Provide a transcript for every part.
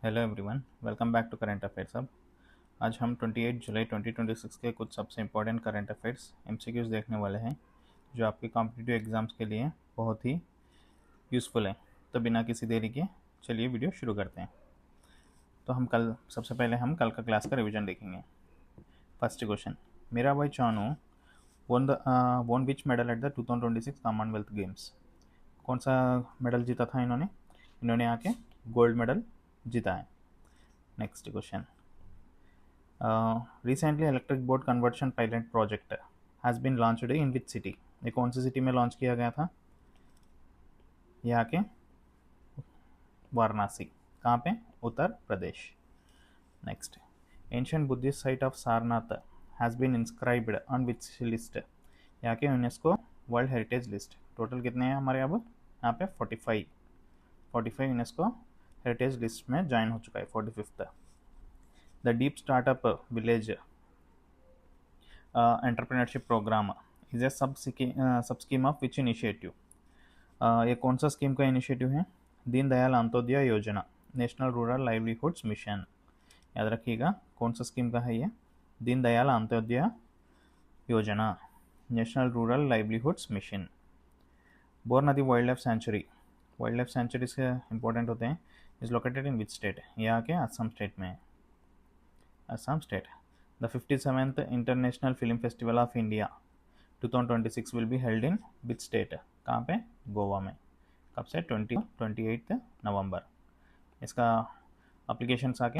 Hello everyone, welcome back to current affairs. अब आज हम 28 जुलाई 2026 के कुछ सबसे इम्पोर्टेंट करंट अफेयर्स एमसीक्यूज़ देखने वाले हैं जो आपके कॉम्पिटिटिव एग्जाम्स के लिए बहुत ही यूज़फुल है। तो बिना किसी देरी के चलिए वीडियो शुरू करते हैं। तो सबसे पहले हम कल का क्लास का रिवीजन देखेंगे। First question, Mirabai Chanu won which medal at the 2026 Commonwealth games. कौन सा मेडल जीता था इन्होंने? इन्होंने आके गोल्ड मेडल जीता है। Next question, recently electric board conversion pilot project has been launched in which city. ये कौन सी सिटी में लॉन्च किया गया था? यहाँ के वाराणसी। कहाँ पे? Uttar Pradesh. Next, ancient Buddhist site of Sarnath has been inscribed on which list. यहाँ के UNESCO world heritage list. Total कितने हैं हमारे अब यहाँ पे? 45 यूनेस्को हेरिटेज लिस्ट में ज्वाइन हो चुका है, 45th। The deep startup village entrepreneurship program is a sub scheme of which initiative. ये कौन सा स्कीम का इनिशिएटिव है? दीनदयाल अंत्योदय योजना, नेशनल रूरल लाइवलीहुड्स मिशन। याद रखिएगा कौन सा स्कीम का है ये? दीनदयाल अंत्योदय योजना, national rural livelihoods mission. Bore नदी वाइल्ड लाइफ सेंचुरी से इंपॉर्टेंट होते हैं। Is located in which state? ये आके असम स्टेट में है, Assam state. The 57th international film festival of India 2026 will be held in which state? कहाँ पे? गोवा में। कब से? 28 नवंबर। इसका अप्लीकेशंस आके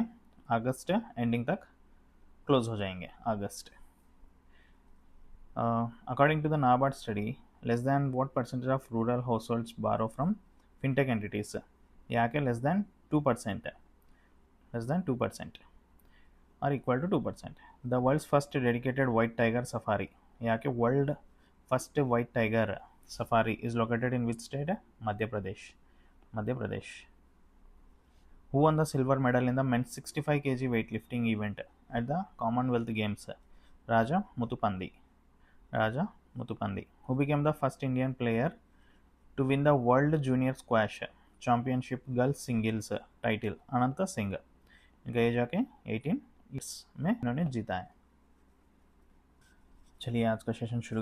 अगस्त एंडिंग तक क्लोज हो जाएंगे, अगस्त। According to the NABARD study, less than what percentage of rural household borrow from fintech entities? यहाँ के लेस दैन 2% है, लेस दैन 2% और equal to 2%। The world's first dedicated white tiger safari, यहाँ के world first white tiger safari is located in which state? Madhya Pradesh, Madhya Pradesh. Who won the silver medal in the men's 65 kg weight lifting event at the Commonwealth Games? Raja Muthupandi, Raja Muthupandi. Who became the first Indian player to win the world junior squash championship girls singles title? Anant Singh. इनका as आके 18 years में इन्होंने जीता है। चलिए आज का session शुरू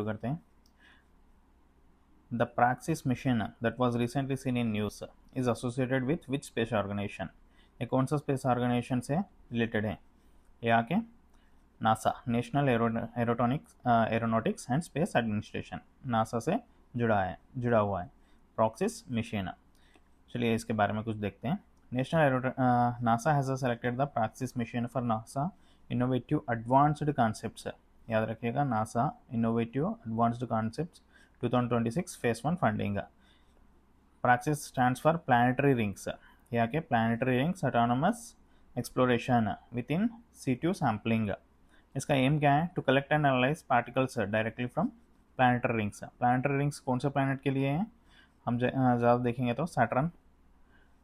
करते हैं। The Praxis mission that was recently seen in news is associated with which space organization? ये कौन सा स्पेस ऑर्गेनाइजेशन से रिलेटेड है? ये आके NASA, national aeronautics and space administration, NASA से जुड़ा हुआ है प्रॉक्सिस मिशन। चलिए इसके बारे में कुछ देखते हैं। NASA has selected the Praxis mission for NASA Innovative Advanced Concepts. याद रखिएगा, NASA Innovative Advanced Concepts 2026 phase 1 funding. Praxis stands for planetary rings. यहाँ के planetary rings autonomous exploration with in situ sampling. इसका एम क्या है? To collect and analyse particles directly from planetary rings. Planetary rings कौन से planet के लिए हैं? हम ज़्यादा देखेंगे तो Saturn.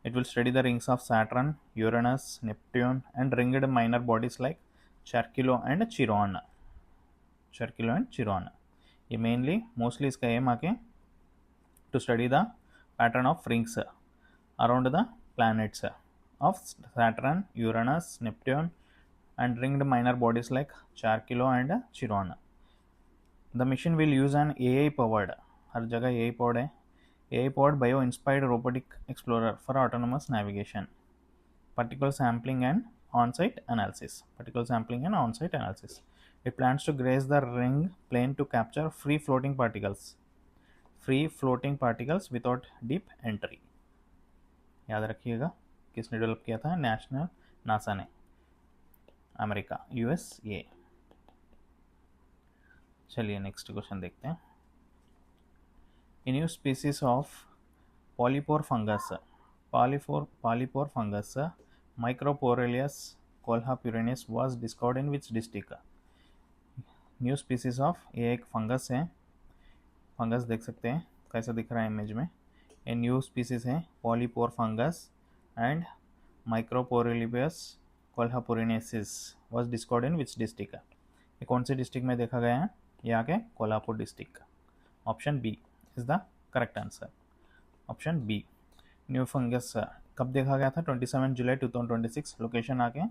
It will study the rings of Saturn, Uranus, Neptune, and ringed minor bodies like Charkilo and Chiron. ये मोस्टली इसका एम आके to study the pattern of rings around the planets of Saturn, Uranus, Neptune, and ringed minor bodies like Charkilo and Chiron. The mission will use an AI powered, हर जगह AI powered है, AI powered bio-inspired robotic explorer for autonomous navigation, particle sampling and on-site analysis. It plans to graze the ring plane to capture free-floating particles without deep entry. याद रखिएगा किसने develop किया था? NASA ने, America, USA। चलिए next question देखते हैं। A new species of polypore fungus, Microporelius colhapurinus, was discovered in which district? New species of, ये एक फंगस है, फंगस देख सकते हैं कैसा दिख रहा है इमेज में। ये न्यू स्पीसीज है polypore fungus and microporellus kolhapurensis was discovered in which district? ये कौन से डिस्ट्रिक्ट में देखा गया है? ये आके Kolhapur district. Option B is the correct answer option B. New fungus कब देखा गया था? 27 जुलाई 2026। लोकेशन आके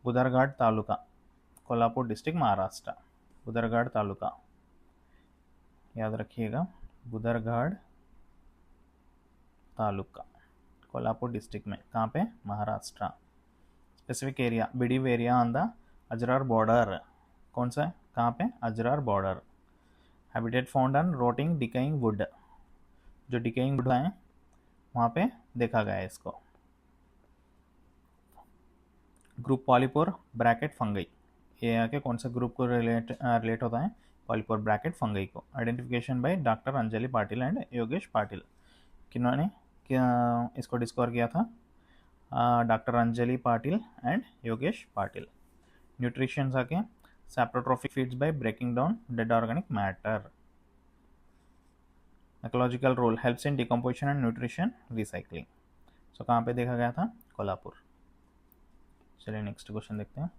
बुदरघाट तालुका, कोल्हापुर डिस्ट्रिक्ट, महाराष्ट्र। बुदरघाट तालुका याद रखिएगा, बुदरघाट तालुका, कोल्हापुर डिस्ट्रिक्ट में। कहाँ पे? महाराष्ट्र। स्पेसिफिक एरिया, बिडीव area on the Ajara border. कौन सा है? कहाँ पे? Ajara border. Habitat found on rotting decaying wood, जो डिकेइंग वुड है वहाँ पे देखा गया है इसको। ग्रुप पॉलीपोर ब्रैकेट फंगई, ये आके कौन सा ग्रुप को रिलेट होता है? पॉलीपोर ब्रैकेट फंगई को। Identification by doctor Anjali Patil and Yogesh Patil. किन्होंने क्या इसको डिस्कवर किया था? Doctor Anjali Patil and Yogesh Patil. Nutrition आके saprotrophic feeds by breaking down dead organic matter. Ecological role helps in decomposition and nutrition recycling. So कहाँ पे देखा गया था? कोल्हापुर। चलिए नेक्स्ट क्वेश्चन देखते हैं।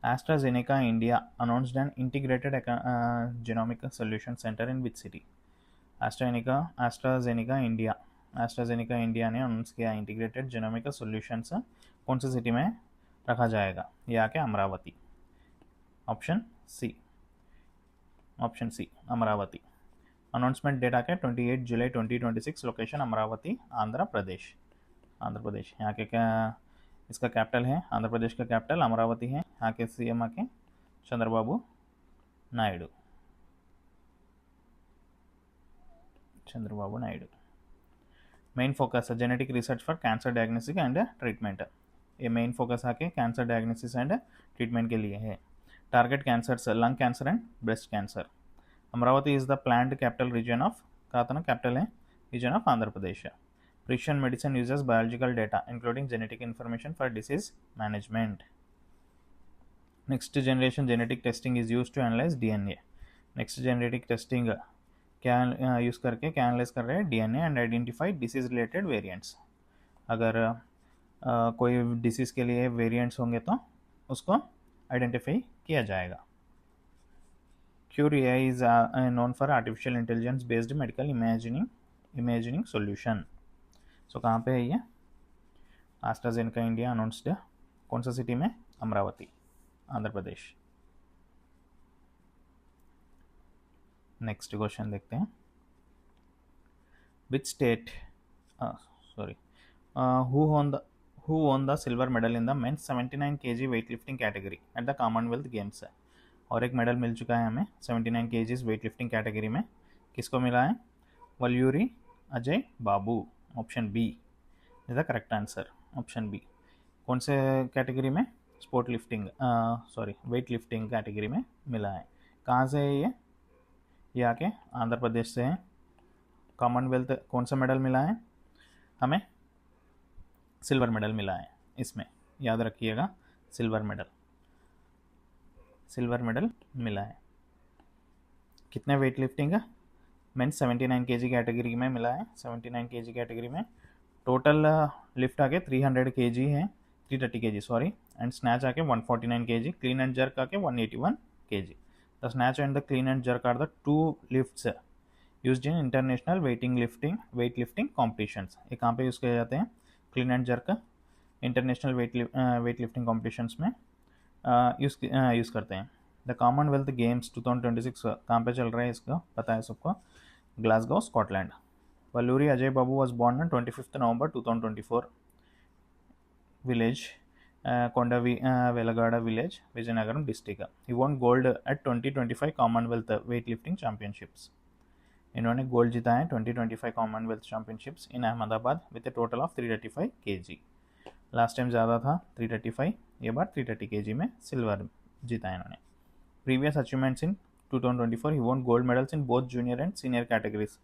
AstraZeneca India announced an integrated genomic solution center in which city? AstraZeneca India ने announce किया इंटीग्रेटेड जेनोमिक सॉल्यूशंस कौन सी सिटी में रखा जाएगा? ये आके Amaravati. Option C Amaravati. Announcement date आके 28 जुलाई 2026। लोकेशन अमरावती, आंध्र प्रदेश। यहाँ के क्या इसका कैपिटल है? आंध्र प्रदेश का कैपिटल अमरावती है। यहाँ के सीएम आके Chandrababu Naidu. Main focus genetic research for cancer diagnosis and treatment. ये मेन फोकस आके कैंसर डायग्नोसिस एंड ट्रीटमेंट के लिए है। Target cancers lung cancer and breast cancer. Amaravati is the planned capital region of, कहा था ना कैपिटल है, region of Andhra Pradesh. Precision medicine uses biological data including genetic information for disease management. Next generation genetic testing is used to analyze DNA. Next genetic testing क्या use करके क्या analyse कर रहे हैं? DNA and identify disease related variants. अगर कोई disease के लिए वेरिएंट्स होंगे तो उसको आइडेंटिफाई किया जाएगा। Cure AI is known for artificial intelligence based medical imaging solution. सो कहाँ पे है ये? एस्ट्राजेनेका इंडिया अनाउंस्ड कौन सा सिटी में? अमरावती, आंध्र प्रदेश। नेक्स्ट क्वेश्चन देखते हैं। Which state who won the silver medal in the men's 79 kg weightlifting category at the Commonwealth Games? और एक मेडल मिल चुका है हमें 79 kg weightlifting कैटेगरी में। किसको मिला है? Valluri Ajay Babu. Option B is the correct answer. Option B. कौन से कैटेगरी में? वेट लिफ्टिंग कैटेगरी में मिला है। कहाँ से है ये आके आंध्र प्रदेश से है। कॉमनवेल्थ कौन सा मेडल मिला है हमें? सिल्वर मेडल मिला है इसमें, याद रखिएगा, सिल्वर मेडल मिला है। कितने वेट लिफ्टिंग है? मेंस 79 kg कैटेगरी में मिला है। 79 kg कैटेगरी में टोटल लिफ्ट आके 300 kg है, 330 kg सॉरी, एंड स्नैच आके 149 kg, क्लीन एंड जर्क आके 181 kg। The snatch and the clean and jerk are the two lifts used in international weightlifting competitions. ये कहाँ पे use किए जाते हैं? Clean and jerk international weightlifting competitions में use करते हैं। द कॉमनवेल्थ गेम्स 2026 कहाँ पे चल रहा है इसका पता है सबको? Glasgow, Scotland. Valluri Ajay Babu was born on 25th November 2024, village Velagada village, Vizianagaram district. He won gold at 2025 Commonwealth weightlifting championships. इन्होंने गोल्ड जीता है 2025 Commonwealth championships in Ahmedabad with A total of 335 kg। Last time ज़्यादा था 335, ये बार 330 kg में silver जीता है इन्होंने। Previous achievements in 2024 he won gold medals in both junior and senior categories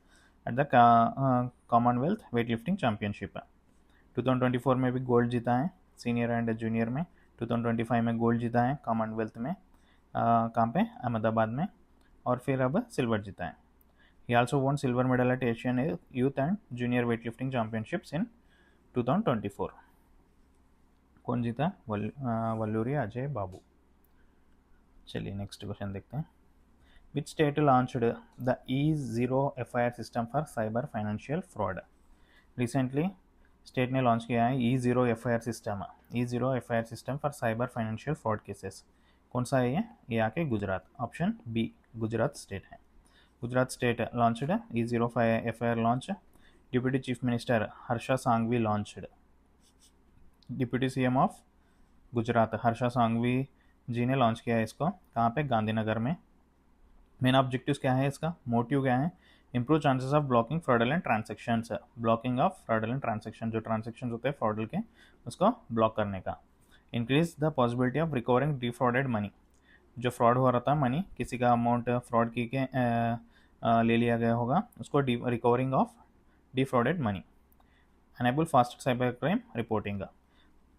eight the Commonwealth weight lifting championship. 2024 में भी gold जीता है सीनियर एंड जूनियर में। 2025 में गोल्ड जीता है कॉमनवेल्थ में, कहाँ पे? अहमदाबाद में। और फिर अब सिल्वर जीता है। He also won silver medal at Asian Youth and Junior Weightlifting Championships in 2024. कौन जीता? वल्लूरी अजय बाबू। चलिए नेक्स्ट क्वेश्चन देखते हैं। Which state launched the E0 FIR system for cyber financial fraud? Recently state ने लॉन्च किया है E0 FIR system, E0 FIR system for cyber financial fraud cases. कौन सा है ये आके Gujarat, option B Gujarat state है। Gujarat state launched E0 FIR launch. Deputy chief minister Harsha Sanghavi launched. Deputy CM of Gujarat Harsha Sanghavi ji ने लॉन्च किया है इसको। कहाँ पे? गांधीनगर में। मेन ऑब्जेक्टिव्स क्या है इसका, मोटिव क्या है? Improve chances of blocking fraudulent transactions, blocking of fraudulent transaction, जो ट्रांजेक्शन होते हैं फ्रॉडल के उसको ब्लॉक करने का। Increase the possibility of recovering defrauded money, जो फ्रॉड हो रहा था मनी, किसी का अमाउंट फ्रॉड की के ले लिया गया होगा, उसको recovering of defrauded money. Enable fast cyber crime reporting,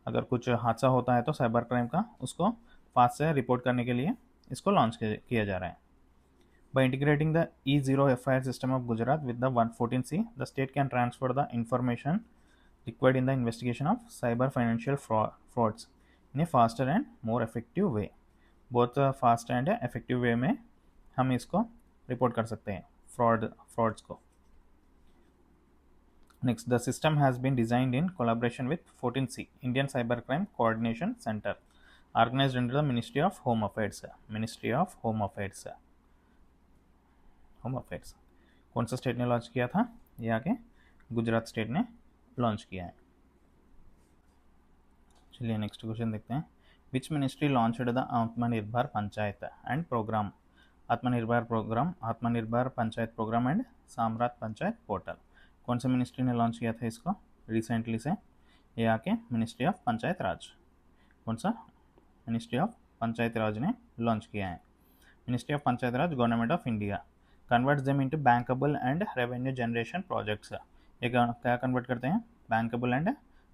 अगर कुछ हादसा होता है तो साइबर क्राइम का उसको फास्ट से रिपोर्ट करने के लिए इसको लॉन्च किया जा रहा है। By integrating the E0 FIR system of Gujarat with the 114C, the state can transfer the information required in the investigation of cyber financial frauds in a faster and more effective way. Both fast and effective way में हम इसको report कर सकते हैं frauds को। Next, the system has been designed in collaboration with 14C, Indian Cybercrime Coordination Center, organized under the Ministry of Home Affairs. Ministry of Home Affairs. Home affairs कौन सा state ने लॉन्च किया था? ये आके गुजरात स्टेट ने launch किया है। चलिए नेक्स्ट क्वेश्चन देखते हैं। Which ministry launched the Atmanirbhar panchayat and program? Atmanirbhar Panchayat program and Samrat Panchayat portal. कौन सा मिनिस्ट्री ने लॉन्च किया था इसको रिसेंटली से? ये आके मिनिस्ट्री ऑफ पंचायत राज। कौन सा? मिनिस्ट्री ऑफ पंचायत राज ने लॉन्च किया है। Ministry of Panchayat Raj government of India converts them into bankable and revenue generation projects. ये क्या कन्वर्ट करते हैं? Bankable and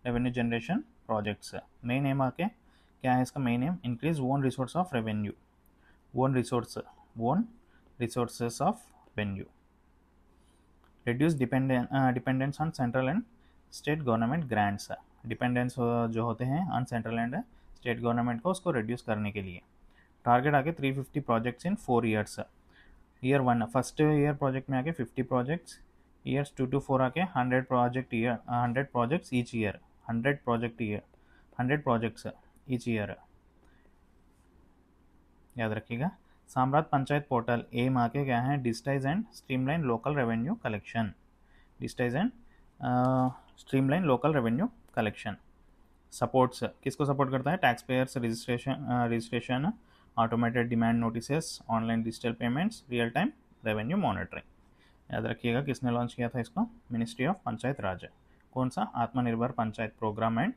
revenue generation projects. Main M आके क्या है इसका? Main M increase own resource of revenue, own resources of revenue, reduce dependence on central and state government grants. Dependence जो होते हैं on central and state government को, उसको reduce करने के लिए। टारगेट आके 350 projects in 4 years. Year 1 first year project में आके 50 प्रोजेक्ट्स, ईयर्स 2 to 4 आके 100 projects each year, 100 projects each year, याद रखिएगा। साम्राट पंचायत पोर्टल एम आके क्या है? Digitise and streamline local revenue collection, digitise and streamline local revenue collection. Supports किसको support करता है? Tax payers registration, automated demand notices, online digital payments, real time revenue monitoring. याद रखिएगा किसने लॉन्च किया था इसको? Ministry of Panchayat Raj. कौन सा? Atmanirbhar Panchayat program and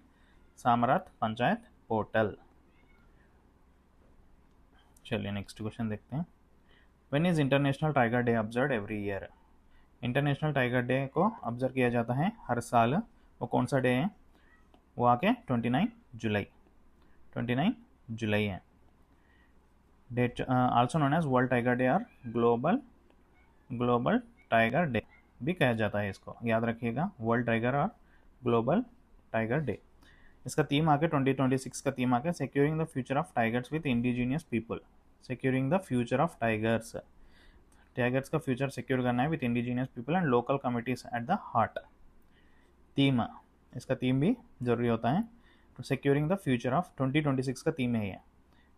Samrat Panchayat portal. चलिए नेक्स्ट क्वेश्चन देखते हैं। When is international tiger day observe every year? International tiger day को ऑब्जर्व किया जाता है हर साल। वो कौन सा डे है? वो आके 29 जुलाई है। Date also known as World Tiger Day और ग्लोबल टाइगर डे भी कहा जाता है इसको, याद रखिएगा। वर्ल्ड टाइगर और ग्लोबल टाइगर डे। इसका थीम आके 2026 का थीम आके securing the future of tigers with indigenous people. Securing the future of tigers का फ्यूचर सिक्योर करना है with indigenous people and local committees at the heart. Theme, इसका theme भी जरूरी होता है। तो सिक्योरिंग द फ्यूचर ऑफ 2026 का थीम है ये,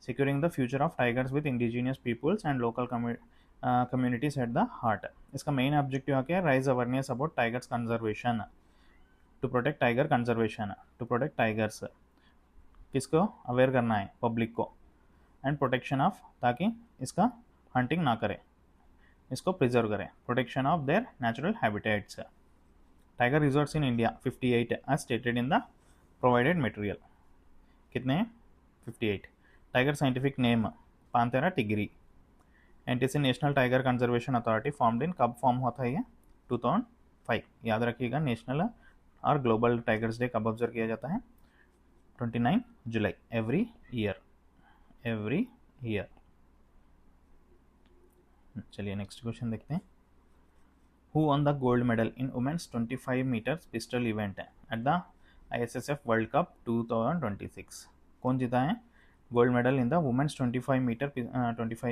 securing the future of tigers with indigenous peoples and local communities at the heart. इसका मेन ऑब्जेक्टिव आके है raise awareness about tigers conservation, to protect tiger conservation, to protect tigers. किसको aware करना है? Public को। And protection of, ताकि इसका hunting ना करे, इसको प्रिजर्व करें। Protection of their natural habitats. Tiger resorts in India 58 as stated in the provided material. कितने? 58। Tiger scientific name panthera tigri. NTC national tiger conservation authority formed in, कब form होता है ये? 2005। याद रखिएगा नेशनल और ग्लोबल टाइगर्स डे कब observe किया जाता है? 29 जुलाई एवरी ईयर। चलिए नेक्स्ट क्वेश्चन देखते हैं। Who won the gold medal in women's 25 meters pistol event at the ISSF World Cup 2026? कौन जीता है gold medal in the women's 25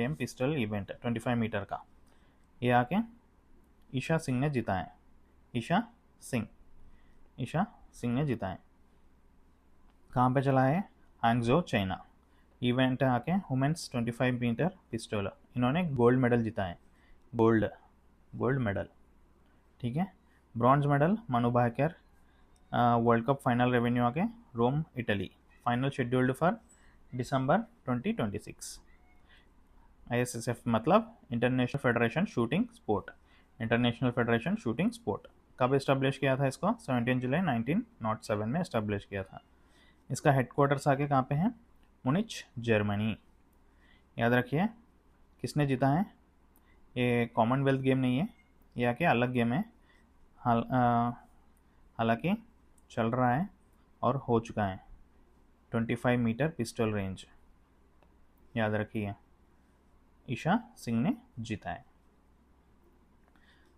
m pistol event, 25 metre का। ये आके ईशा सिंह ने जीता है। ईशा सिंह ने जीता है। कहाँ पे चला है? Hangzhou, China. इवेंट आके वुमेन्स 25 मीटर पिस्टल, इन्होंने गोल्ड मेडल जीता है। गोल्ड मेडल, ठीक है। Bronze medal Manu Bhaker, world cup final revenue आके Rome, Italy. Final scheduled for दिसंबर 2026। ISSF मतलब international federation shooting sport. International federation shooting sport कब इस्टेब्लिश किया था इसको? 17 जुलाई 1907 में इस्टेब्लिश किया था। इसका हेडक्वार्टर्स आके कहाँ पे है? मुनिच, जर्मनी। याद रखिए, किसने जीता है? ये कॉमनवेल्थ गेम नहीं है, ये आके अलग गेम है। हालांकि चल रहा है और हो चुका है। 25 मीटर पिस्टल रेंज, याद रखिए, ईशा सिंह ने जीता है।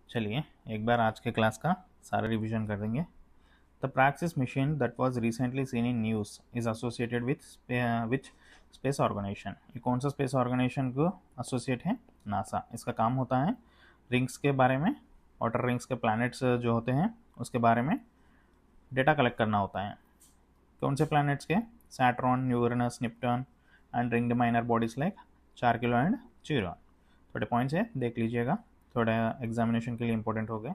चलिए एक बार आज के क्लास का सारा रिवीजन कर देंगे। The Praxis machine that was recently seen in news is associated which space organisation. ये कौन सा स्पेस ऑर्गेनाइजेशन को एसोसिएट है? नासा। इसका काम होता है रिंग्स के बारे में, वाटर रिंग्स के प्लैनेट्स जो होते हैं उसके बारे में डेटा कलेक्ट करना होता है। कौन से प्लैनेट्स के? Saturn, Uranus, Neptune and ringed minor bodies like Chariklo and Chiron. थोड़े पॉइंट्स है, देख लीजिएगा, थोड़ा एग्जामिनेशन के लिए इंपॉर्टेंट हो गए।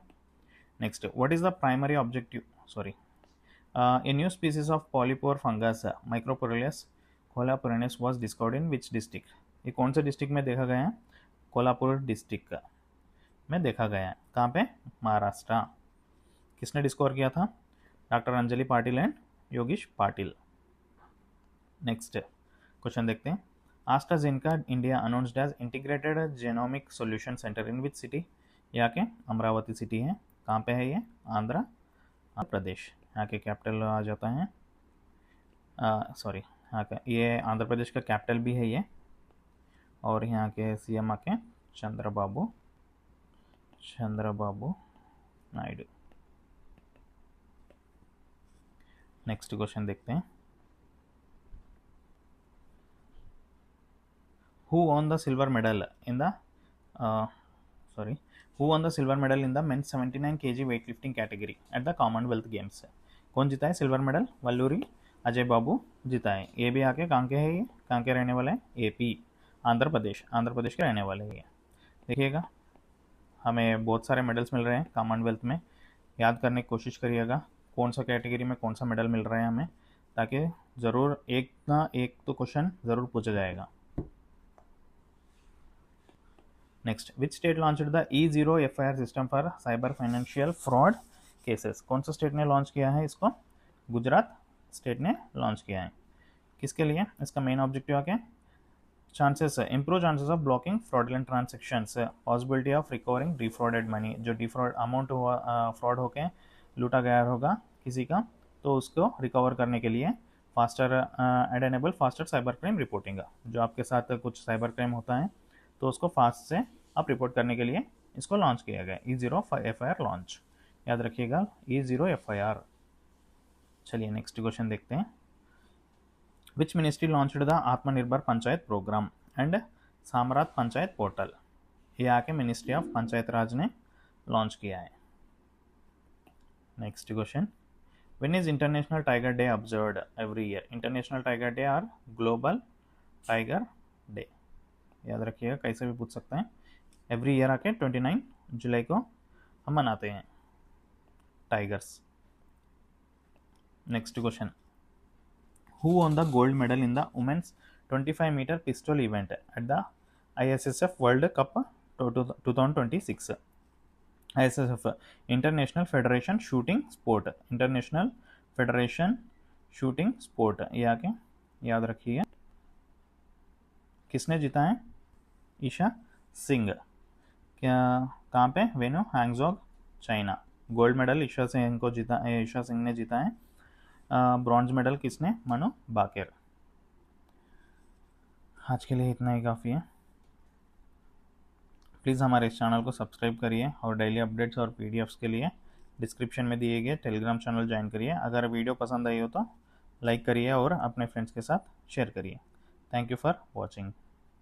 Next, what is the primary objective? A new species of polypore fungus, Micropyrillus collapurinus, was discovered in which district? ये कौन से डिस्ट्रिक्ट में देखा गया है? कोल्हापुर डिस्ट्रिक्ट में देखा गया है। कहाँ पे? महाराष्ट्र। किसने डिस्कवर किया था? Doctor Anjali Patil and Yogesh Patil. Next question देखते हैं। AstraZeneca India announced as integrated genomic solution centre in which city? यहाँ के अमरावती सिटी है। कहाँ पे है ये? आंध्र प्रदेश। यहाँ के कैपिटल आ जाता है, यहाँ का ये आंध्र प्रदेश का कैपिटल भी है ये। और यहाँ के CM आके चंद्रबाबू नायडू। नेक्स्ट क्वेश्चन देखते हैं। Who won the silver medal in the men's 79 kg weightlifting category at the Commonwealth Games? कौन जीता है सिल्वर मेडल? वल्लूरी अजय बाबू जीता है। ये भी आके कहाँ के है? ये कहाँ के रहने वाले हैं? AP, आंध्र प्रदेश के रहने वाले हैं ये। देखिएगा, हमें बहुत सारे मेडल्स मिल रहे हैं कॉमनवेल्थ में। याद करने की कोशिश करिएगा कौन सा कैटेगरी में कौन सा मेडल मिल रहा है हमें, ताकि ज़रूर एक ना एक तो क्वेश्चन ज़रूर पूछा जाएगा। Next, which state launched the E0 FIR system for cyber financial fraud cases? कौन सा स्टेट ने लॉन्च किया है इसको? गुजरात स्टेट ने लॉन्च किया है। किसके लिए? इसका मेन ऑब्जेक्टिव क्या? Chances, improve chances of blocking fraudulent transactions, possibility of recovering defrauded money. जो डिफ्रॉड अमाउंट हुआ, फ्रॉड होके लूटा गया होगा किसी का, तो उसको रिकवर करने के लिए faster and enable faster cyber crime reporting. जो आपके साथ कुछ साइबर क्राइम होता है तो उसको फास्ट से आप रिपोर्ट करने के लिए इसको लॉन्च किया गया। E0 FIR लॉन्च, याद रखिएगा, E0 FIR। चलिए नेक्स्ट क्वेश्चन देखते हैं। Which ministry launched the Atmanirbhar Panchayat program and Samrat Panchayat portal? ये आके मिनिस्ट्री ऑफ पंचायत राज ने लॉन्च किया है। Next question, when is international tiger day observed every year? International tiger Day और ग्लोबल टाइगर डे, याद रखिएगा, कैसे भी पूछ सकते हैं। एवरी ईयर आके 29 जुलाई को हम मनाते हैं tigers. Next question, who won the gold medal in the women's 25 meter pistol event at the ISSF World Cup 2026? ISSF international federation shooting sport, international federation shooting sport, ये आके याद रखिए। किसने जीता है? ईशा सिंह। क्या कहाँ पे? Venue Hangzhou, China. Gold medal Isha Singh ने जीता है। ब्रॉन्ज मेडल किसने? मनु भाकर। आज के लिए इतना ही काफ़ी है। प्लीज़ हमारे इस चैनल को सब्सक्राइब करिए और डेली अपडेट्स और PDFs के लिए डिस्क्रिप्शन में दिए गए टेलीग्राम चैनल ज्वाइन करिए। अगर वीडियो पसंद आई हो तो लाइक करिए और अपने फ्रेंड्स के साथ शेयर करिए। Thank you for watching.